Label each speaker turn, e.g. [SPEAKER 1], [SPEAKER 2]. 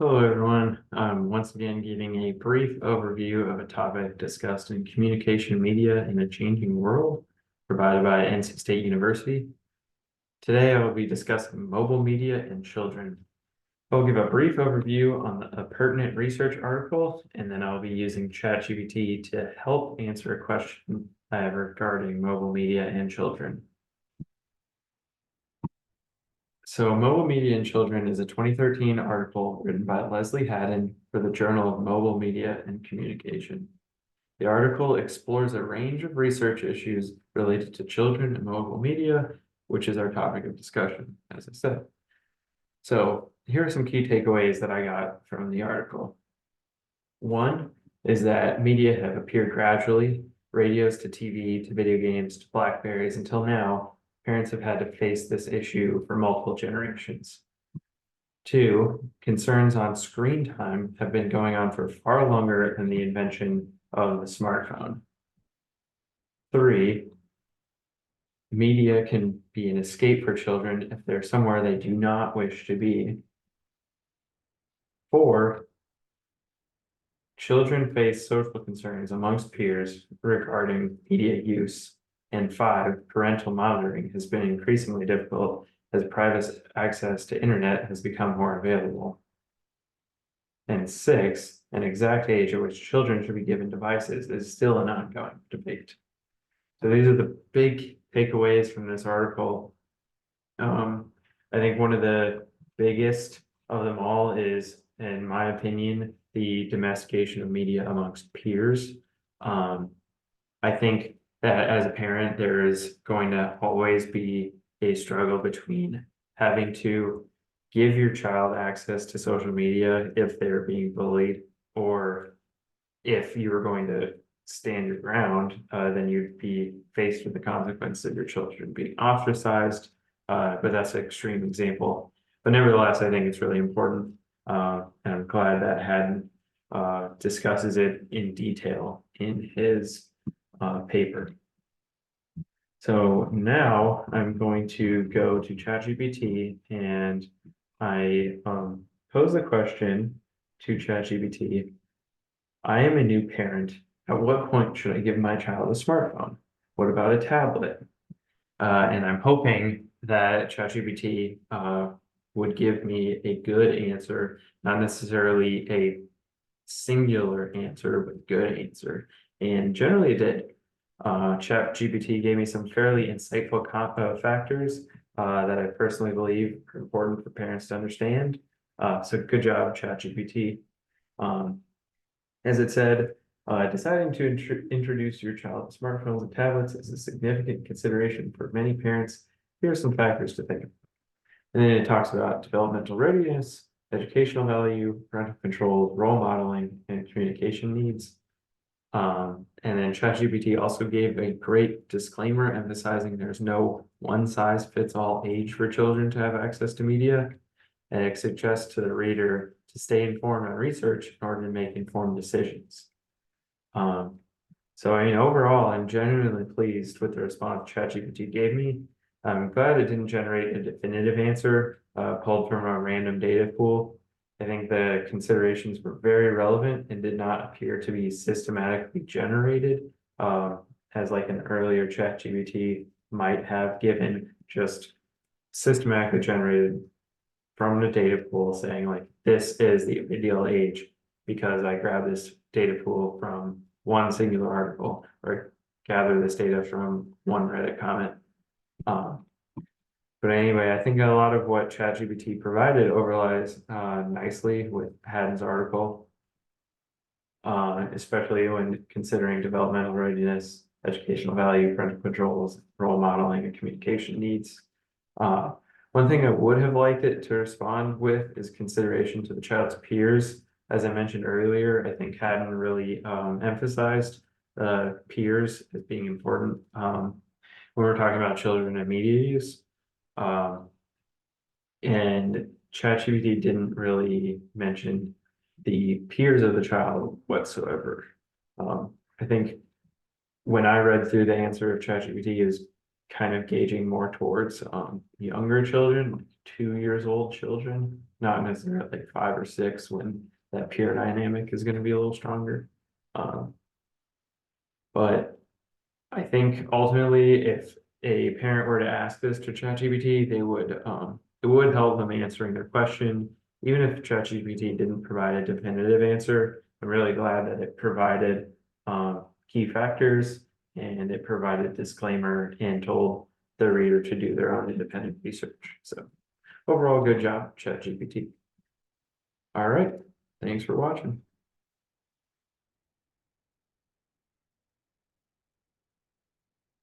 [SPEAKER 1] Hello, everyone. I'm once again giving a brief overview of a topic discussed in communication media in a changing world, provided by NC State University. Today, I will be discussing mobile media and children. I'll give a brief overview on a pertinent research article, and then I'll be using ChatGPT to help answer a question I have regarding mobile media and children. So Mobile Media and Children is a 2013 article written by Leslie Haddon for the Journal of Mobile Media and Communication. The article explores a range of research issues related to children and mobile media, which is our topic of discussion, as I said. So here are some key takeaways that I got from the article. One is that media have appeared gradually, radios to TV to video games to BlackBerries until now. Parents have had to face this issue for multiple generations. Two, concerns on screen time have been going on for far longer than the invention of the smartphone. Three, media can be an escape for children if they're somewhere they do not wish to be. Four, children face social concerns amongst peers regarding media use. And five, parental monitoring has been increasingly difficult as private access to internet has become more available. And six, an exact age at which children should be given devices is still an ongoing debate. So these are the big takeaways from this article. I think one of the biggest of them all is, in my opinion, the domestication of media amongst peers. I think that as a parent, there is going to always be a struggle between having to give your child access to social media if they're being bullied, or if you were going to stand your ground, then you'd be faced with the consequence of your children being ostracized. But that's an extreme example. But nevertheless, I think it's really important. And I'm glad that Haddon discusses it in detail in his paper. So now I'm going to go to ChatGPT and I pose the question to ChatGPT. I am a new parent. At what point should I give my child a smartphone? What about a tablet? And I'm hoping that ChatGPT would give me a good answer, not necessarily a singular answer, but good answer. And generally it did. ChatGPT gave me some fairly insightful factors that I personally believe are important for parents to understand. So good job, ChatGPT. As it said, deciding to introduce your child to smartphones and tablets is a significant consideration for many parents. Here are some factors to think of. And then it talks about developmental readiness, educational value, parental control, role modeling, and communication needs. And then ChatGPT also gave a great disclaimer emphasizing there's no one-size-fits-all age for children to have access to media. And it suggests to the reader to stay informed on research in order to make informed decisions. So I mean, overall, I'm genuinely pleased with the response ChatGPT gave me. I'm glad it didn't generate a definitive answer pulled from a random data pool. I think the considerations were very relevant and did not appear to be systematically generated, as like an earlier ChatGPT might have given, just systematically generated from the data pool saying like, this is the ideal age because I grabbed this data pool from one singular article or gather this data from one Reddit comment. But anyway, I think a lot of what ChatGPT provided overlies nicely with Haddon's article, especially when considering developmental readiness, educational value, parental controls, role modeling, and communication needs. One thing I would have liked it to respond with is consideration to the child's peers. As I mentioned earlier, I think Haddon really emphasized peers as being important when we're talking about children and media use. And ChatGPT didn't really mention the peers of the child whatsoever. I think when I read through the answer of ChatGPT, it was kind of gauging more towards younger children, 2 years old children, not necessarily like 5 or 6 when that peer dynamic is gonna be a little stronger. But I think ultimately, if a parent were to ask this to ChatGPT, it would help them answering their question. Even if ChatGPT didn't provide a definitive answer, I'm really glad that it provided key factors and it provided disclaimer and told the reader to do their own independent research. So overall, good job, ChatGPT. All right, thanks for watching.